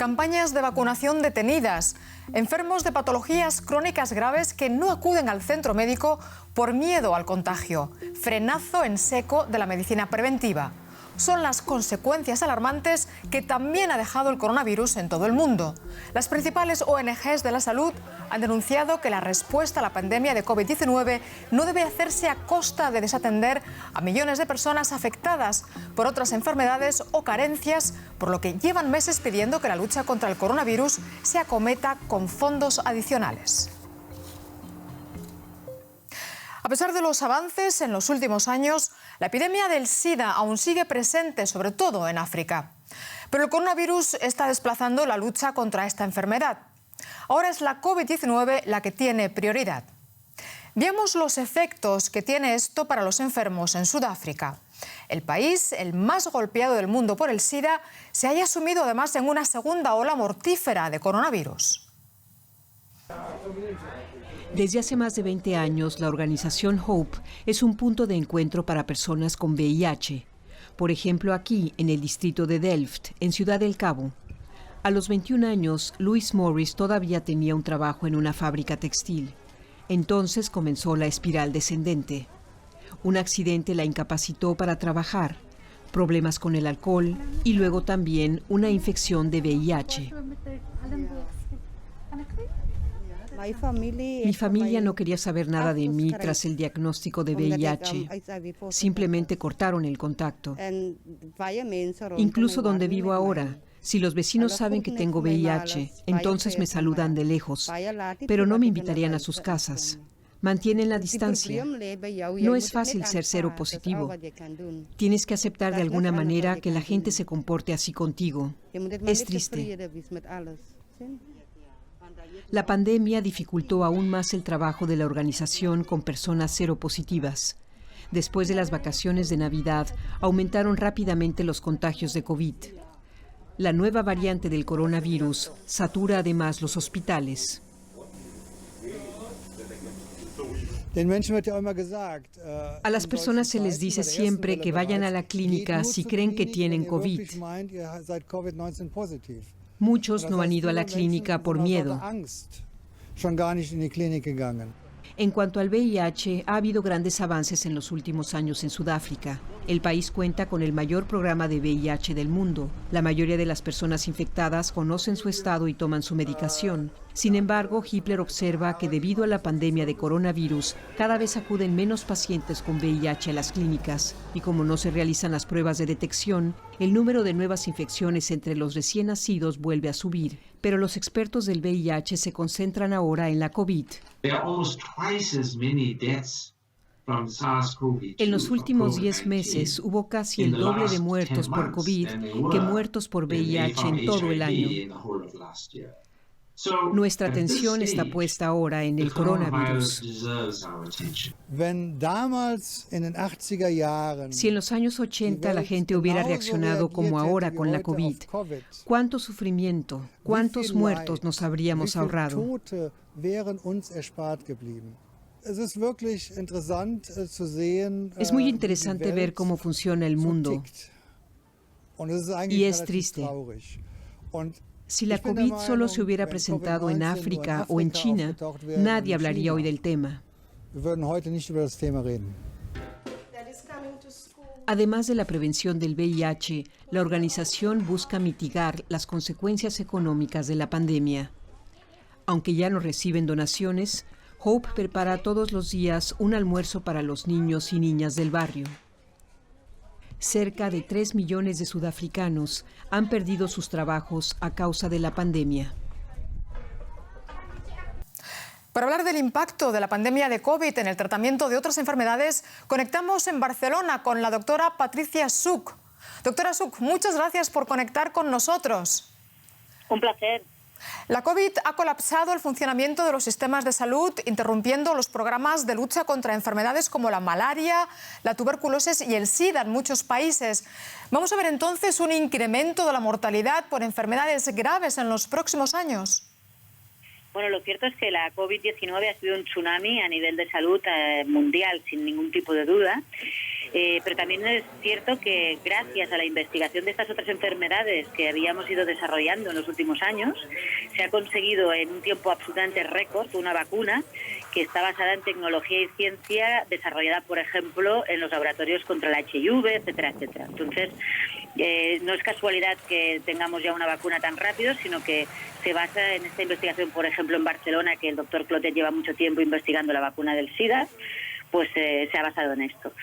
campañas de vacunación detenidas, enfermos de patologías crónicas graves que no acuden al centro médico por miedo al contagio, frenazo en seco de la medicina preventiva. Son las consecuencias alarmantes que también ha dejado el coronavirus en todo el mundo. Las principales ONGs de la salud han denunciado que la respuesta a la pandemia de COVID-19 no debe hacerse a costa de desatender a millones de personas afectadas por otras enfermedades o carencias, por lo que llevan meses pidiendo que la lucha contra el coronavirus se acometa con fondos adicionales. A pesar de los avances en los últimos años, la epidemia del SIDA aún sigue presente, sobre todo en África. Pero el coronavirus está desplazando la lucha contra esta enfermedad. Ahora es la COVID-19 la que tiene prioridad. Veamos los efectos que tiene esto para los enfermos en Sudáfrica. El país, el más golpeado del mundo por el SIDA, se haya sumido además en una segunda ola mortífera de coronavirus. Desde hace más de 20 años, la organización HOPE es un punto de encuentro para personas con VIH. Por ejemplo, aquí, en el distrito de Delft, en Ciudad del Cabo. A los 21 años, Louis Morris todavía tenía un trabajo en una fábrica textil. Entonces comenzó la espiral descendente. Un accidente la incapacitó para trabajar, problemas con el alcohol y luego también una infección de VIH. Mi familia no quería saber nada de mí tras el diagnóstico de VIH. Simplemente cortaron el contacto. Incluso donde vivo ahora, si los vecinos saben que tengo VIH, entonces me saludan de lejos, pero no me invitarían a sus casas. Mantienen la distancia. No es fácil ser seropositivo. Tienes que aceptar de alguna manera que la gente se comporte así contigo. Es triste. La pandemia dificultó aún más el trabajo de la organización con personas seropositivas. Después de las vacaciones de Navidad, aumentaron rápidamente los contagios de COVID. La nueva variante del coronavirus satura además los hospitales. A las personas se les dice siempre que vayan a la clínica si creen que tienen COVID. Muchos no han ido a la clínica por miedo. En cuanto al VIH, ha habido grandes avances en los últimos años en Sudáfrica. El país cuenta con el mayor programa de VIH del mundo. La mayoría de las personas infectadas conocen su estado y toman su medicación. Sin embargo, Hitler observa que debido a la pandemia de coronavirus, cada vez acuden menos pacientes con VIH a las clínicas. Y como no se realizan las pruebas de detección, el número de nuevas infecciones entre los recién nacidos vuelve a subir. Pero los expertos del VIH se concentran ahora en la COVID. En los últimos 10 meses hubo casi el doble de muertos por COVID que muertos por VIH en todo el año. Nuestra atención está puesta ahora en el coronavirus. Si en los años 80 la gente hubiera reaccionado como ahora con la COVID, ¿cuánto sufrimiento, cuántos muertos nos habríamos ahorrado? Es muy interesante ver cómo funciona el mundo. Y es triste. Si la COVID solo se hubiera presentado en África o en China, nadie hablaría hoy del tema. Además de la prevención del VIH, la organización busca mitigar las consecuencias económicas de la pandemia. Aunque ya no reciben donaciones, Hope prepara todos los días un almuerzo para los niños y niñas del barrio. Cerca de 3 millones de sudafricanos han perdido sus trabajos a causa de la pandemia. Para hablar del impacto de la pandemia de COVID en el tratamiento de otras enfermedades, conectamos en Barcelona con la doctora Patricia Such. Doctora Such, muchas gracias por conectar con nosotros. Un placer. La COVID ha colapsado el funcionamiento de los sistemas de salud, interrumpiendo los programas de lucha contra enfermedades como la malaria, la tuberculosis y el SIDA en muchos países. Vamos a ver entonces un incremento de la mortalidad por enfermedades graves en los próximos años. Bueno, lo cierto es que la COVID-19 ha sido un tsunami a nivel de salud mundial, sin ningún tipo de duda. Pero también es cierto que gracias a la investigación de estas otras enfermedades que habíamos ido desarrollando en los últimos años, se ha conseguido en un tiempo absolutamente récord una vacuna que está basada en tecnología y ciencia desarrollada, por ejemplo, en los laboratorios contra el HIV, etcétera, etcétera. Entonces, no es casualidad que tengamos ya una vacuna tan rápido, sino que se basa en esta investigación, por ejemplo, en Barcelona, que el doctor Clotet lleva mucho tiempo investigando la vacuna del SIDA, pues se ha basado en esto.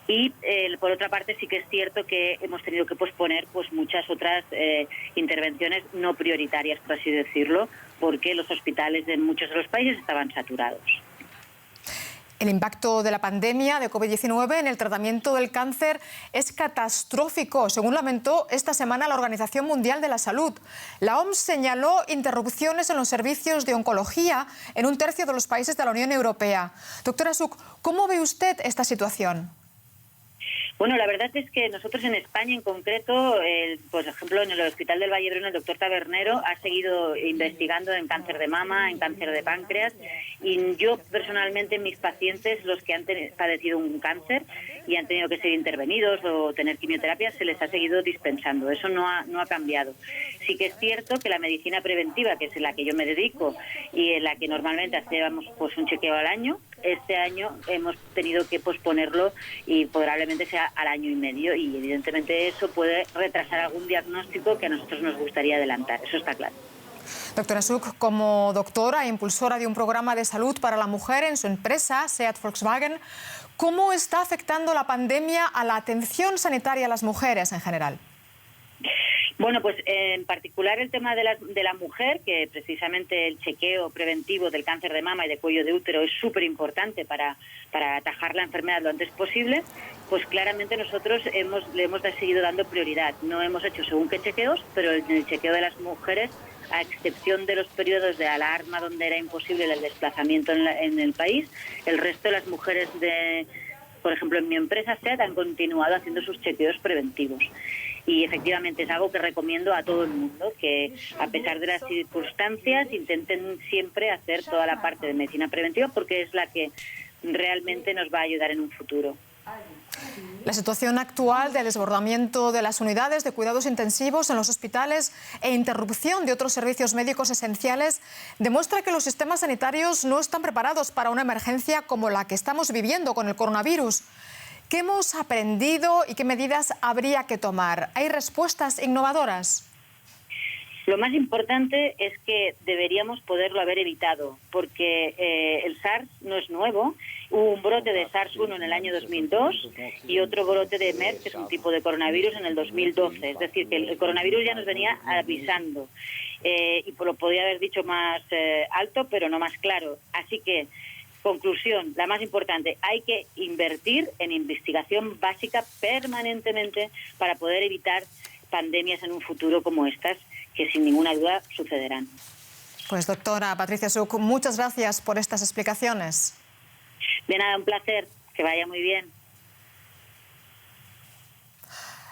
Y por otra parte sí que es cierto que hemos tenido que posponer pues muchas otras intervenciones no prioritarias, por así decirlo, porque los hospitales de muchos de los países estaban saturados. El impacto de la pandemia de COVID-19 en el tratamiento del cáncer es catastrófico, según lamentó esta semana la Organización Mundial de la Salud. La OMS señaló interrupciones en los servicios de oncología en un tercio de los países de la Unión Europea. Doctora Suk, ¿cómo ve usted esta situación? Bueno, la verdad es que nosotros en España en concreto, por ejemplo, en el Hospital del Vallebrón, el doctor Tabernero ha seguido investigando en cáncer de mama, en cáncer de páncreas, y yo personalmente, mis pacientes, los que han padecido un cáncer y han tenido que ser intervenidos o tener quimioterapia, se les ha seguido dispensando. Eso no ha cambiado. Sí que es cierto que la medicina preventiva, que es en la que yo me dedico y en la que normalmente hacíamos pues un chequeo al año, este año hemos tenido que posponerlo y probablemente sea al año y medio, y evidentemente eso puede retrasar algún diagnóstico que a nosotros nos gustaría adelantar, eso está claro. Doctora Suk, como doctora e impulsora de un programa de salud para la mujer en su empresa, SEAT Volkswagen, ¿cómo está afectando la pandemia a la atención sanitaria a las mujeres en general? Bueno, pues en particular el tema de la mujer, que precisamente el chequeo preventivo del cáncer de mama y de cuello de útero es súper importante para atajar la enfermedad lo antes posible, pues claramente nosotros le hemos seguido dando prioridad. No hemos hecho según qué chequeos, pero en el chequeo de las mujeres, a excepción de los periodos de alarma donde era imposible el desplazamiento en el país, el resto de las mujeres por ejemplo, en mi empresa SEAT han continuado haciendo sus chequeos preventivos. Y efectivamente es algo que recomiendo a todo el mundo, que a pesar de las circunstancias intenten siempre hacer toda la parte de medicina preventiva, porque es la que realmente nos va a ayudar en un futuro. La situación actual de desbordamiento de las unidades de cuidados intensivos en los hospitales e interrupción de otros servicios médicos esenciales demuestra que los sistemas sanitarios no están preparados para una emergencia como la que estamos viviendo con el coronavirus. ¿Qué hemos aprendido y qué medidas habría que tomar? ¿Hay respuestas innovadoras? Lo más importante es que deberíamos poderlo haber evitado, porque el SARS no es nuevo. Hubo un brote de SARS-1 en el año 2002 y otro brote de MERS, que es un tipo de coronavirus, en el 2012. Es decir, que el coronavirus ya nos venía avisando. Y lo podría haber dicho más alto, pero no más claro. Así que, conclusión, la más importante, hay que invertir en investigación básica permanentemente para poder evitar pandemias en un futuro como estas, que sin ninguna duda sucederán. Pues doctora Patricia Suk, muchas gracias por estas explicaciones. De nada, un placer, que vaya muy bien.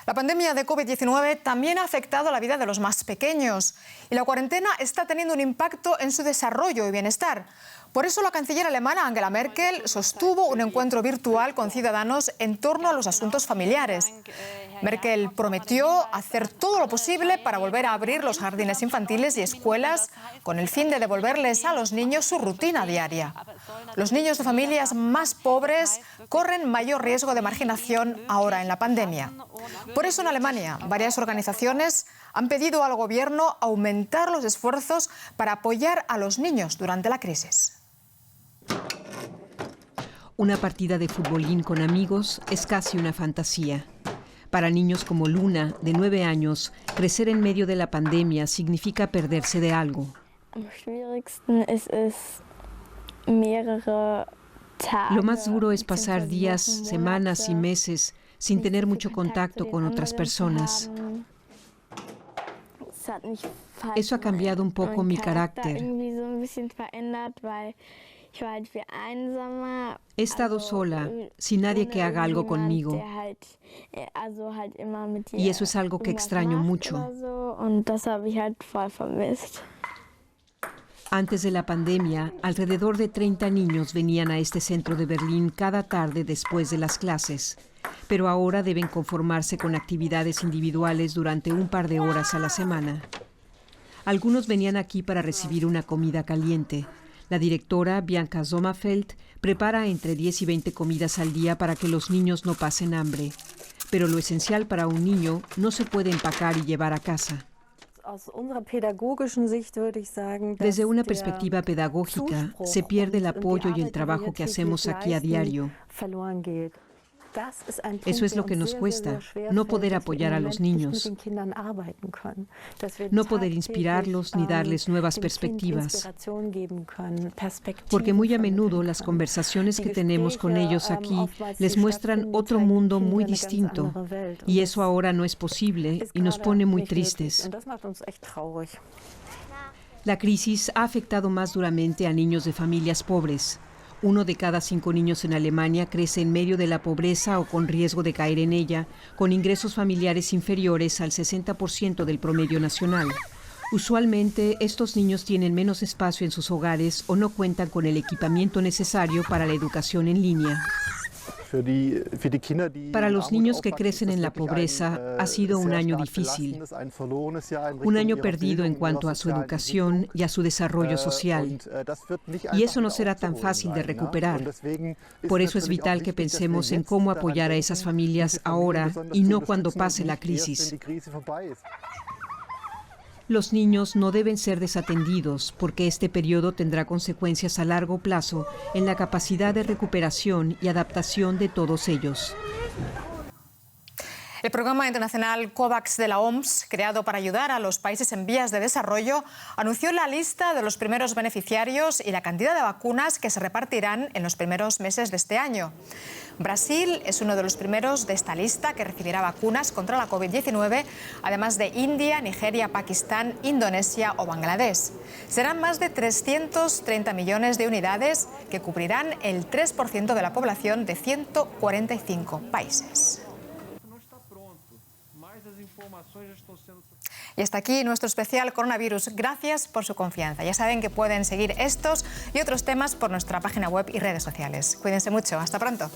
La pandemia de COVID-19 también ha afectado la vida de los más pequeños y la cuarentena está teniendo un impacto en su desarrollo y bienestar. Por eso la canciller alemana Angela Merkel sostuvo un encuentro virtual con ciudadanos en torno a los asuntos familiares. Merkel prometió hacer todo lo posible para volver a abrir los jardines infantiles y escuelas con el fin de devolverles a los niños su rutina diaria. Los niños de familias más pobres corren mayor riesgo de marginación ahora en la pandemia. Por eso en Alemania varias organizaciones han pedido al gobierno aumentar los esfuerzos para apoyar a los niños durante la crisis. Una partida de futbolín con amigos es casi una fantasía. Para niños como Luna, de 9 años, crecer en medio de la pandemia significa perderse de algo. Lo más duro es pasar días, semanas y meses sin tener mucho contacto con otras personas. Eso ha cambiado un poco mi carácter. He estado sola, sin nadie que haga algo conmigo. Y eso es algo que extraño mucho. Antes de la pandemia, alrededor de 30 niños venían a este centro de Berlín cada tarde después de las clases, pero ahora deben conformarse con actividades individuales durante un par de horas a la semana. Algunos venían aquí para recibir una comida caliente. La directora, Bianca Sommerfeld, prepara entre 10 y 20 comidas al día para que los niños no pasen hambre. Pero lo esencial para un niño no se puede empacar y llevar a casa. Desde una perspectiva pedagógica, se pierde el apoyo y el trabajo que hacemos aquí a diario. Eso es lo que nos cuesta, no poder apoyar a los niños, no poder inspirarlos ni darles nuevas perspectivas. Porque muy a menudo las conversaciones que tenemos con ellos aquí les muestran otro mundo muy distinto. Y eso ahora no es posible y nos pone muy tristes. La crisis ha afectado más duramente a niños de familias pobres. 1 de cada 5 niños en Alemania crece en medio de la pobreza o con riesgo de caer en ella, con ingresos familiares inferiores al 60% del promedio nacional. Usualmente, estos niños tienen menos espacio en sus hogares o no cuentan con el equipamiento necesario para la educación en línea. Para los niños que crecen en la pobreza, ha sido un año difícil. Un año perdido en cuanto a su educación y a su desarrollo social. Y eso no será tan fácil de recuperar. Por eso es vital que pensemos en cómo apoyar a esas familias ahora y no cuando pase la crisis. Los niños no deben ser desatendidos porque este periodo tendrá consecuencias a largo plazo en la capacidad de recuperación y adaptación de todos ellos. El programa internacional COVAX de la OMS, creado para ayudar a los países en vías de desarrollo, anunció la lista de los primeros beneficiarios y la cantidad de vacunas que se repartirán en los primeros meses de este año. Brasil es uno de los primeros de esta lista que recibirá vacunas contra la COVID-19, además de India, Nigeria, Pakistán, Indonesia o Bangladesh. Serán más de 330 millones de unidades que cubrirán el 3% de la población de 145 países. Y hasta aquí nuestro especial coronavirus. Gracias por su confianza. Ya saben que pueden seguir estos y otros temas por nuestra página web y redes sociales. Cuídense mucho. Hasta pronto.